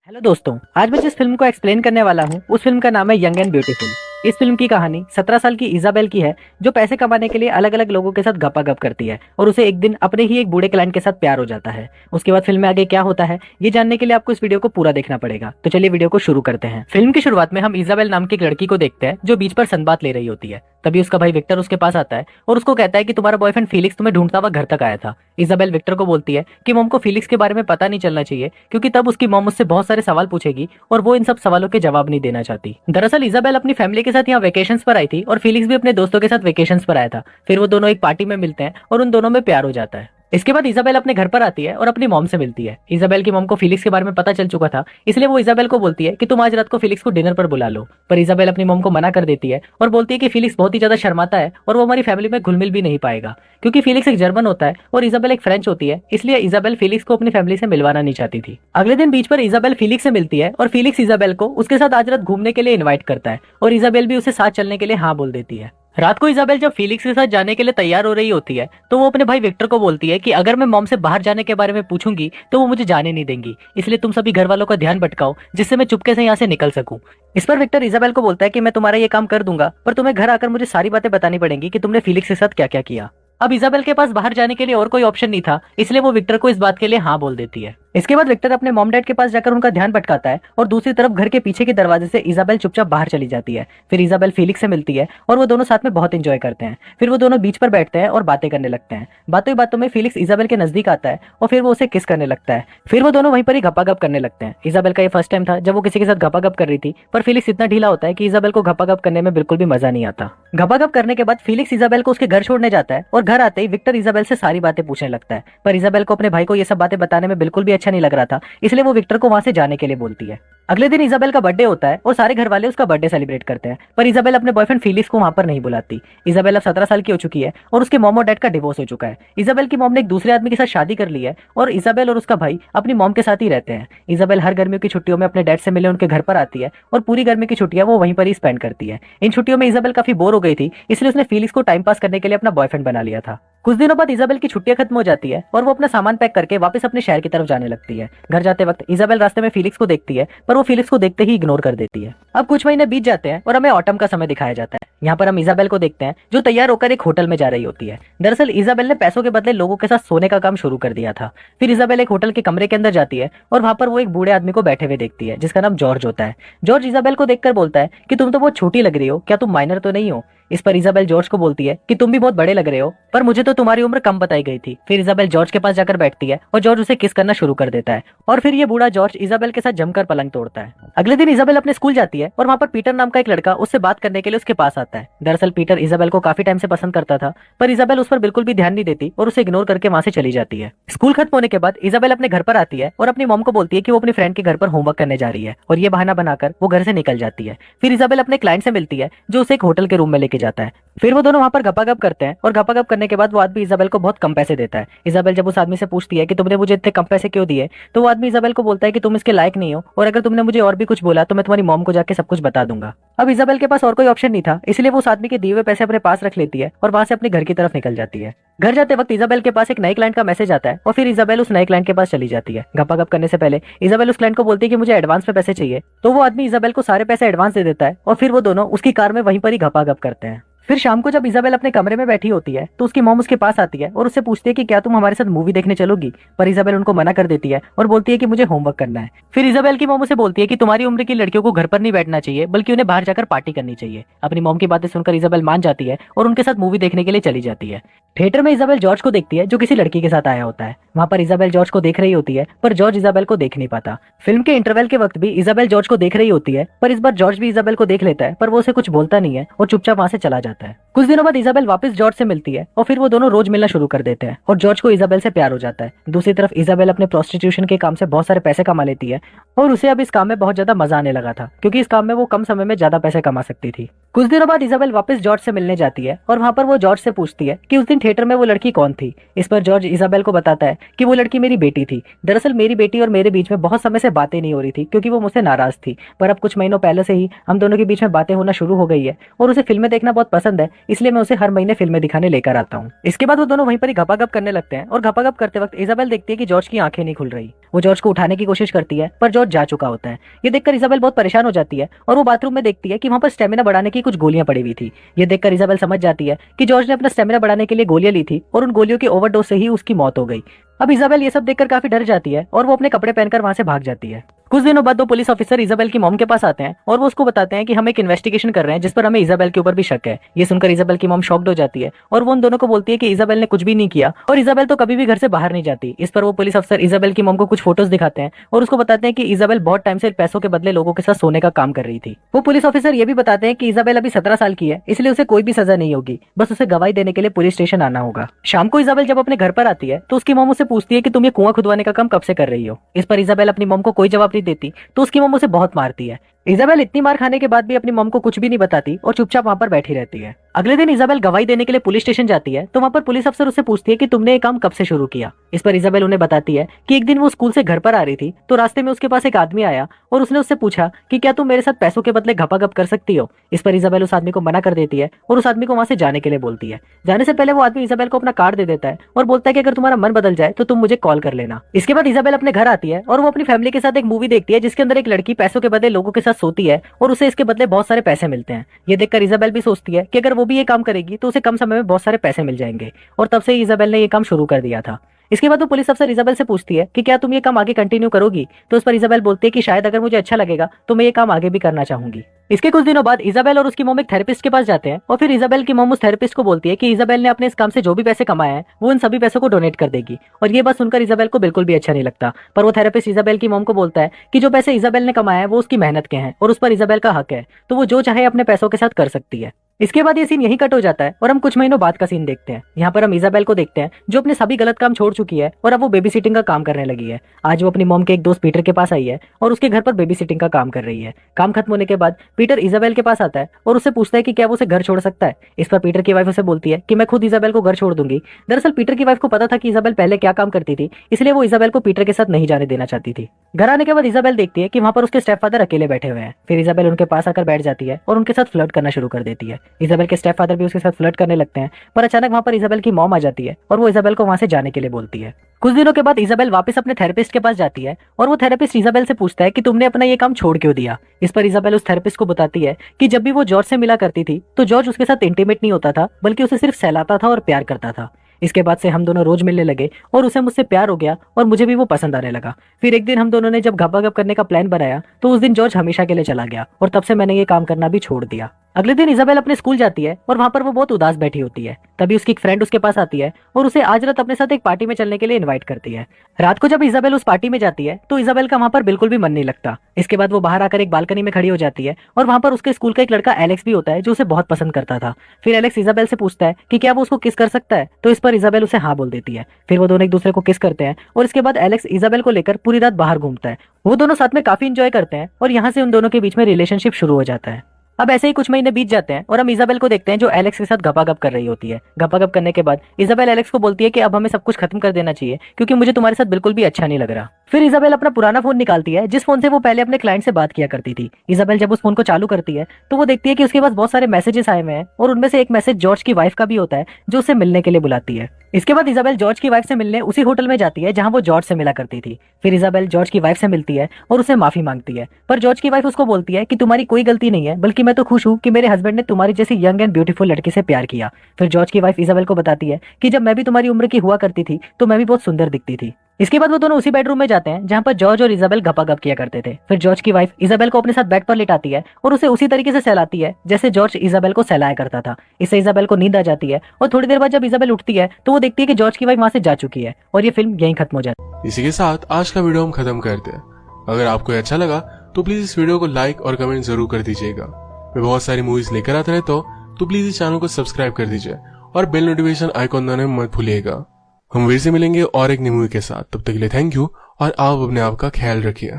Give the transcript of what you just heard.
Hello दोस्तों, आज मैं जिस फिल्म को एक्सप्लेन करने वाला हूँ उस फिल्म का नाम है यंग एंड ब्यूटीफुल। इस फिल्म की कहानी 17 साल की इजाबेल की है, जो पैसे कमाने के लिए अलग अलग लोगों के साथ गपागप करती है और उसे एक दिन अपने ही एक बूढ़े क्लाइंट के साथ प्यार हो जाता है। उसके बाद फिल्म में आगे क्या होता है ये जानने के लिए आपको इस वीडियो को पूरा देखना पड़ेगा। तो चलिए वीडियो को शुरू करते हैं। फिल्म की शुरुआत में हम इजाबेल नाम की एक लड़की को देखते हैं जो बीच पर संबात ले रही होती है। तभी उसका भाई विक्टर उसके पास आता है और उसको कहता है कि तुम्हारा बॉयफ्रेंड फिलिक्स तुम्हें ढूंढता हुआ घर तक आया था। इजाबेल विक्टर को बोलती है कि मॉम को फिलिक्स के बारे में पता नहीं चलना चाहिए, क्योंकि तब उसकी मॉम उससे बहुत सारे सवाल पूछेगी और वो इन सब सवालों के जवाब नहीं देना चाहती। दरअसल इजाबेल अपनी फैमिली के साथ यहाँ वेकेशंस पर आई थी और फिलिक्स भी अपने दोस्तों के साथ वेकेशंस पर आया था। फिर वो दोनों एक पार्टी में मिलते हैं और उन दोनों में प्यार हो जाता है। इसके बाद इजाबेल अपने घर पर आती है और अपनी मॉम से मिलती है। इजाबेल की मॉम को फिलिक्स के बारे में पता चल चुका था, इसलिए वो इजाबेल को बोलती है कि तुम आज रात को फिलिक्स को डिनर पर बुला लो। पर इजाबेल अपनी मॉम को मना कर देती है और बोलती है कि फिलिक्स बहुत ही ज्यादा शर्माता है और वो हमारी फैमिली में घुल मिल भी नहीं पाएगा, क्योंकि फिलिक्स एक जर्मन होता है और इजाबेल एक फ्रेंच होती है। इसलिए इजाबेल फिलिक्स को अपनी फैमिली से मिलवाना नहीं चाहती थी। अगले दिन बीच पर इजाबेल फिलिक्स से मिलती है और फिलिक्स इजाबेल को उसके साथ आज रात घूमने के लिए इन्वाइट करता है और इजाबेल भी उसे साथ चलने के लिए हाँ बोल देती है। रात को इजाबेल जब फिलिक्स के साथ जाने के लिए तैयार हो रही होती है तो वो अपने भाई विक्टर को बोलती है कि अगर मैं मॉम से बाहर जाने के बारे में पूछूंगी तो वो मुझे जाने नहीं देंगी, इसलिए तुम सभी घर वालों का ध्यान भटकाओ जिससे मैं चुपके से यहाँ से निकल सकूं। इस पर विक्टर इजाबेल को बोलता है कि मैं तुम्हारा ये काम कर दूंगा, पर तुम्हें घर आकर मुझे सारी बातें बतानी पड़ेंगी कि तुमने फिलिक्स के साथ क्या क्या किया। अब इजाबेल के पास बाहर जाने के लिए और कोई ऑप्शन नहीं था, इसलिए वो विक्टर को इस बात के लिए हाँ बोल देती है। इसके बाद विक्टर अपने मॉम डैड के पास जाकर उनका ध्यान भटकाता है और दूसरी तरफ घर के पीछे के दरवाजे से इजाबेल चुपचाप बाहर चली जाती है। फिर इजाबेल फिलिक्स से मिलती है और वो दोनों साथ में बहुत एंजॉय करते हैं। फिर वो दोनों बीच पर बैठते हैं और बातें करने लगते हैं। बातों ही बातों में फिलिक्स इजाबेल के नजदीक आता है और फिर वो उसे किस करने लगता है। फिर वो दोनों वहीं पर ही गपागप करने लगते हैं। इजाबेल का ये फर्स्ट टाइम था जब वो किसी के साथ गपागप कर रही थी, पर फिलिक्स इतना ढीला होता है कि इजाबेल को गपागप करने में बिल्कुल भी मजा नहीं आता। गपागप करने के बाद फिलिक्स इजाबेल को उसके घर छोड़ने जाता है और घर आते ही विक्टर इजाबेल से सारी बातें पूछने लगता है। पर इजाबेल को अपने भाई को ये सब बातें बताने में बिल्कुल भी अच्छा नहीं लग रहा था, इसलिए वो विक्टर को वहां से जाने के लिए बोलती है। अगले दिन इजाबेल का बर्थडे होता है और सारे घर वाले उसका बर्थडे सेलिब्रेट करते हैं, पर इजाबेल अपने बॉयफ्रेंड फिलिक्स को वहां पर नहीं बुलाती। इजाबेल अब 17 साल की हो चुकी है और उसके मॉम और डैड का डिवोर्स हो चुका है। इजाबेल की मॉम ने एक दूसरे आदमी के साथ शादी कर ली है और इजाबेल और उसका भाई अपनी मॉम के साथ ही रहते हैं। इजाबेल हर गर्मियों की छुट्टियों में अपने डैड से मिले उनके घर पर आती है और पूरी गर्मी की छुट्टियां वो वहीं पर ही स्पेंड करती है। इन छुट्टियों में इजाबेल काफी बोर हो गई थी, इसलिए उसने फिलिक्स को टाइम पास करने के लिए अपना बॉयफ्रेंड बना लिया था। कुछ दिनों बाद इजाबेल की छुट्टियां खत्म हो जाती है और वो अपना सामान पैक करके वापस अपने शहर की तरफ जाने लगती है। घर जाते वक्त इजाबेल रास्ते में फिलिक्स को देखती है, पर वो फिलिक्स को देखते ही इग्नोर कर देती है। अब कुछ महीने बीत जाते हैं और हमें ऑटम का समय दिखाया जाता है। यहाँ पर हम इजाबेल को देखते हैं जो तैयार होकर एक होटल में जा रही होती है। दरअसल इजाबेल ने पैसों के बदले लोगों के साथ सोने का काम शुरू कर दिया था। फिर इजाबेल एक होटल के कमरे के अंदर जाती है और वहां पर वो एक बूढ़े आदमी को बैठे हुए देखती है जिसका नाम जॉर्ज होता है। जॉर्ज इजाबेल को देखकर बोलता है कि तुम तो बहुत छोटी लग रही हो, क्या तुम माइनर तो नहीं हो। इस पर इजाबेल जॉर्ज को बोलती है कि तुम भी बहुत बड़े लग रहे हो, पर मुझे तो तुम्हारी उम्र कम बताई गई थी। फिर इजाबेल जॉर्ज के पास जाकर बैठती है और जॉर्ज उसे किस करना शुरू कर देता है और फिर ये बूढ़ा जॉर्ज इजाबेल के साथ जमकर पलंग तोड़ता है। अगले दिन इजाबेल अपने स्कूल जाती है और वहां पर पीटर नाम का एक लड़का उससे बात करने के लिए उसके पास आता है। दरअसल पीटर इजाबेल को काफी टाइम से पसंद करता था, पर इजाबेल उस पर बिल्कुल भी ध्यान नहीं देती और उसे इग्नोर करके वहां से चली जाती है। स्कूल खत्म होने के बाद इजाबेल अपने घर पर आती है और अपनी मॉम को बोलती है कि वो अपनी फ्रेंड के घर पर होमवर्क करने जा रही है और ये बहाना बनाकर वो घर से निकल जाती है। फिर इजाबेल अपने क्लाइंट से मिलती है जो उसे एक होटल के रूम में लेके जाता है। फिर वो दोनों वहां पर गपागप करते हैं और गपागप करने के बाद वो आदमी इजाबेल को बहुत कम पैसे देता है। इजाबेल जब उस आदमी से पूछती है कि तुमने मुझे इतने कम पैसे क्यों दिए, तो वो आदमी इजाबेल को बोलता है कि तुम इसके लायक नहीं हो और अगर तुमने मुझे और भी कुछ बोला तो मैं तुम्हारी मॉम को जाके सब कुछ बता दूंगा। अब इजाबेल के पास और कोई ऑप्शन नहीं था, इसलिए वो उस आदमी के दिए हुए पैसे अपने पास रख लेती है और वहां से अपने घर की तरफ निकल जाती है। घर जाते वक्त इजाबेल के पास एक नए क्लाइंट का मैसेज आता है और फिर इजाबेल उस नए क्लाइंट के पास चली जाती है। गपागप करने से पहले इजाबेल उस क्लाइंट को बोलती है कि मुझे एडवांस में पैसे चाहिए, तो वो आदमी इजाबेल को सारे पैसे एडवांस दे देता है और फिर वो दोनों उसकी कार में वहीं पर ही गपागप करते हैं। फिर शाम को जब इजाबेल अपने कमरे में बैठी होती है तो उसकी मॉम उसके पास आती है और उससे पूछती है कि क्या तुम हमारे साथ मूवी देखने चलोगी, पर इजाबेल उनको मना कर देती है और बोलती है कि मुझे होमवर्क करना है। फिर इजाबेल की मॉम उसे बोलती है कि तुम्हारी उम्र की लड़कियों को घर पर नहीं बैठना चाहिए बल्कि उन्हें बाहर जाकर पार्टी करनी चाहिए। अपनी मॉम की बातें सुनकर इजाबेल मान जाती है और उनके साथ मूवी देखने के लिए चली जाती है। थिएटर में इजाबेल जॉर्ज को देखती है जो किसी लड़की के साथ आया होता है। वहां पर इजाबेल जॉर्ज को देख रही होती है, पर जॉर्ज इजाबेल को देख नहीं पाता। फिल्म के इंटरवल के वक्त भी इजाबेल जॉर्ज को देख रही होती है, पर इस बार जॉर्ज भी इजाबेल को देख लेता है, पर वो उसे कुछ बोलता नहीं है और चुपचाप वहां से चला जाता है। कुछ दिनों बाद इजाबेल वापस जॉर्ज से मिलती है और फिर वो दोनों रोज मिलना शुरू कर देते हैं और जॉर्ज को इजाबेल से प्यार हो जाता है। दूसरी तरफ इजाबेल अपने प्रोस्टिट्यूशन के काम से बहुत सारे पैसे कमा लेती है और उसे अब इस काम में बहुत ज्यादा मजा आने लगा था, क्योंकि इस काम में वो कम समय में ज्यादा पैसे कमा सकती थी। कुछ दिनों बाद इजाबेल वापस जॉर्ज से मिलने जाती है और वहां पर वो जॉर्ज से पूछती है कि उस दिन थिएटर में वो लड़की कौन थी। इस पर जॉर्ज इजाबेल को बताता है कि वो लड़की मेरी बेटी थी। दरअसल मेरी बेटी और मेरे बीच में बहुत समय से बातें नहीं हो रही थी क्योंकि वो मुझसे नाराज थी, पर अब कुछ महीनों पहले से ही हम दोनों के बीच में बातें होना शुरू हो गई है और उसे फिल्में देखना बहुत पसंद है, इसलिए मैं उसे हर महीने फिल्में दिखाने लेकर आता हूँ। इसके बाद वो दोनों वहीं पर ही घपाघप करने लगते हैं और घपाघप करते वक्त इजाबेल देखती है कि जॉर्ज की आंखें नहीं खुल रही। वो जॉर्ज को उठाने की कोशिश करती है पर जॉर्ज जा चुका होता है। ये देखकर इजाबेल बहुत परेशान हो जाती है और वो बाथरूम में देखती है कि वहां पर स्टेमिना बढ़ाने की कुछ गोलियां पड़ी हुई थी। ये देखकर इजाबेल समझ जाती है कि जॉर्ज ने अपना स्टेमिना बढ़ाने के लिए गोलियां ली थी और उन गोलियों की ओवरडोज से ही उसकी मौत हो गई। अब इजाबेल ये सब देखकर काफी डर जाती है और वो अपने कपड़े पहनकर वहां से भाग जाती है। कुछ दिनों बाद दो पुलिस ऑफिसर इजाबेल की मॉम के पास आते हैं और वो उसको बताते हैं कि हम एक इन्वेस्टिगेशन कर रहे हैं जिस पर हमें इजाबेल के ऊपर भी शक है। ये सुनकर इजाबेल की मॉम शॉक्ड हो जाती है और वो उन दोनों को बोलती है कि इजाबेल ने कुछ भी नहीं किया और इजाबेल तो कभी भी घर से बाहर नहीं जाती। इस पर वो पुलिस अफसर इजाबेल की मॉम को कुछ फोटोज दिखाते हैं और उसको बताते हैं कि इजाबेल बहुत टाइम से पैसों के बदले लोगों के साथ सोने का काम कर रही थी। वो पुलिस ऑफिसर ये भी बताते हैं कि इजाबेल अभी 17 साल की है, इसलिए उसे कोई भी सजा नहीं होगी, बस उसे गवाही देने के लिए पुलिस स्टेशन आना होगा। शाम को इजाबेल जब अपने घर पर आती है तो उसकी मॉम उसे पूछती है कि तुम ये कुआं खुदवाने का काम कब से कर रही हो। इस पर इजाबेल अपनी मॉम को कोई जवाब नहीं देती तो उसकी मॉम उसे बहुत मारती है। इजाबेल इतनी मार खाने के बाद भी अपनी मॉम को कुछ भी नहीं बताती और चुपचाप वहां पर बैठी रहती है। अगले दिन इजाबेल गवाही देने के लिए पुलिस स्टेशन जाती है तो वहां पर पुलिस अफसर उससे पूछती है कि तुमने ये काम कब से शुरू किया। इस पर इजाबेल उन्हें बताती है कि एक दिन वो स्कूल से घर पर आ रही थी तो रास्ते में उसके पास एक आदमी आया और उसने उससे पूछा कि क्या तुम मेरे साथ पैसों के बदले घपाघप कर सकती हो। इस पर इजाबेल उस आदमी को मना कर देती है और उस आदमी को वहां से जाने के लिए बोलती है। जाने से पहले वो आदमी इजाबेल को अपना कार्ड दे देता है और बोलता है कि अगर तुम्हारा मन बदल जाए तो तुम मुझे कॉल कर लेना। इसके बाद इजाबेल अपने घर आती है और वो अपनी फैमिली के साथ एक मूवी देखती है जिसके अंदर एक लड़की पैसों के बदले लोगों के साथ सोती है और उसे इसके बदले बहुत सारे पैसे मिलते हैं। ये देखकर इजाबेल भी सोचती है कि अगर वो भी ये काम करेगी तो उसे कम समय में बहुत सारे पैसे मिल जाएंगे और तब से ही इजाबेल ने ये काम शुरू कर दिया था। इसके बाद वो पुलिस अफसर इजाबेल से पूछती है कि क्या तुम ये काम आगे कंटिन्यू करोगी। तो उस पर इजाबेल बोलती है कि शायद अगर मुझे अच्छा लगेगा तो मैं ये काम आगे भी करना चाहूंगी। इसके कुछ दिनों बाद इजाबेल और उसकी मॉम एक थेरेपिस्ट के पास जाते हैं और फिर इजाबेल की मॉम उस थेरेपिस्ट को बोलती है कि इजाबेल ने अपने इस काम से जो भी पैसे कमाए हैं वो इन सभी पैसों को डोनेट कर देगी। और ये बात सुनकर इजाबेल को बिल्कुल भी अच्छा नहीं लगता, पर वो थेरेपिस्ट इजाबेल की मॉम को बोलता है कि जो पैसे इजाबेल ने कमाए हैं वो उसकी मेहनत के हैं और उस पर इजाबेल का हक है, तो वो जो चाहे अपने पैसों के साथ कर सकती है। इसके बाद ये सीन यही कट हो जाता है और हम कुछ महीनों बाद का सीन देखते हैं। यहाँ पर हम इजाबेल को देखते हैं जो अपने सभी गलत काम छोड़ चुकी है और अब वो बेबी सिटिंग का काम करने लगी है। आज वो अपनी मॉम के एक दोस्त पीटर के पास आई है और उसके घर पर बेबी सिटिंग का काम कर रही है। काम खत्म होने के बाद पीटर इजाबेल के पास आता है और उससे पूछता है कि क्या वो उसे घर छोड़ सकता है। इस पर पीटर की वाइफ उसे बोलती है कि मैं खुद इजाबेल को घर छोड़ दूंगी। दरअसल पीटर की वाइफ को पता था कि इजाबेल पहले क्या काम करती थी, इसलिए वो इजाबेल को पीटर के साथ नहीं जाने देना चाहती थी। घर आने के बाद इजाबेल देखती है कि वहां पर उसके स्टेपफादर अकेले बैठे हुए हैं। फिर इजाबेल उनके पास आकर बैठ जाती है और उनके साथ फ्लर्ट करना शुरू कर देती है। इजाबेल के स्टेपफादर भी उसके साथ फ्लर्ट करने लगते हैं, पर अचानक वहां पर इजाबेल की मॉम आ जाती है और वो इजाबेल को वहां से जाने के लिए बोलती है। कुछ दिनों के बाद इजाबेल वापस अपने थेरेपिस्ट के पास जाती है और वो थेरेपिस्ट इजाबेल से पूछता है कि तुमने अपना ये काम छोड़ क्यों दिया। इस पर इजाबेल उस थेरेपिस्ट को बताती है कि जब भी वो जॉर्ज से मिला करती थी तो जॉर्ज उसके साथ इंटीमेट नहीं होता था, बल्कि उसे सिर्फ सहलाता था और प्यार करता था। इसके बाद से हम दोनों रोज मिलने लगे और उसे मुझसे प्यार हो गया और मुझे भी वो पसंद आने लगा। फिर एक दिन हम दोनों ने जब घपाघप करने का प्लान बनाया तो उस दिन जॉर्ज हमेशा के लिए चला गया और तब से मैंने ये काम करना भी छोड़ दिया। अगले दिन इजाबेल अपने स्कूल जाती है और वहां पर वो बहुत उदास बैठी होती है। तभी उसकी एक फ्रेंड उसके पास आती है और उसे आज रात अपने साथ एक पार्टी में चलने के लिए इनवाइट करती है। रात को जब इजाबेल उस पार्टी में जाती है तो इजाबेल का वहां पर बिल्कुल भी मन नहीं लगता। इसके बाद वो बाहर आकर एक बालकनी में खड़ी हो जाती है और वहां पर उसके स्कूल का एक लड़का एलेक्स भी होता है जो उसे बहुत पसंद करता था। फिर एलेक्स इजाबेल से पूछता है कि क्या वो उसको किस कर सकता है, तो इस पर इजाबेल उसे हाँ बोल देती है। फिर वो दोनों एक दूसरे को किस करते हैं और इसके बाद एलेक्स इजाबेल को लेकर पूरी रात बाहर घूमता है। वो दोनों साथ में काफी इंजॉय करते हैं और यहाँ से उन दोनों के बीच में रिलेशनशिप शुरू हो जाता है। अब ऐसे ही कुछ महीने बीत जाते हैं और हम इजाबेल को देखते हैं जो एलेक्स के साथ घपाघप कर रही होती है। घपाघप करने के बाद इजाबेल एलेक्स को बोलती है कि अब हमें सब कुछ खत्म कर देना चाहिए क्योंकि मुझे तुम्हारे साथ बिल्कुल भी अच्छा नहीं लग रहा। फिर इजाबेल अपना पुराना फोन निकालती है जिस फोन से वो पहले अपने क्लाइंट से बात किया करती थी। इजाबेल जब उस फोन को चालू करती है तो वो देखती है कि उसके पास बहुत सारे मैसेजेस आए हुए हैं और उनमें से एक मैसेज जॉर्ज की वाइफ का भी होता है जो उसे मिलने के लिए बुलाती है। इसके बाद इजाबेल जॉर्ज की वाइफ से मिलने उसी होटल में जाती है जहां वो जॉर्ज से मिला करती थी। फिर इजाबेल जॉर्ज की वाइफ से मिलती है और उसे माफी मांगती है, पर जॉर्ज की वाइफ उसको बोलती है कि तुम्हारी कोई गलती नहीं है, बल्कि मैं तो खुश हूँ कि मेरे हस्बैंड ने तुम्हारी जैसी यंग एंड ब्यूटीफुल लड़की से प्यार किया। फिर जॉर्ज की वाइफ इजाबेल को बताती है कि जब मैं भी तुम्हारी उम्र की हुआ करती थी तो मैं भी बहुत सुंदर दिखती थी। इसके बाद वो दोनों उसी बेडरूम में जाते हैं जहां पर जॉर्ज और इजाबेल घपाघप किया करते थे। फिर जॉर्ज की वाइफ इजाबेल को अपने साथ बेड पर लिटाती है और उसे उसी तरीके से सहलाती है जैसे जॉर्ज इजाबेल को सहलाया करता था। इससे इजाबेल को नींद आ जाती है और थोड़ी देर बाद जब इजाबेल उठती है तो वो देखती है कि जॉर्ज की वाइफ वहां से जा चुकी है और ये फिल्म यहीं खत्म हो जाती है। इसी के साथ आज का वीडियो हम खत्म करते हैं। अगर आपको अच्छा लगा तो प्लीज इस वीडियो को लाइक और कमेंट जरूर कर दीजिएगा। मैं बहुत सारी मूवीज लेकर आता रहता हूँ, तो प्लीज इस चैनल को सब्सक्राइब कर दीजिए और बेल नोटिफिकेशन आइकॉन दबाना मत भूलिएगा। हम फिर से मिलेंगे और एक नई मूवी के साथ। तब तक के लिए थैंक यू और आप अपने आप का ख्याल रखिए।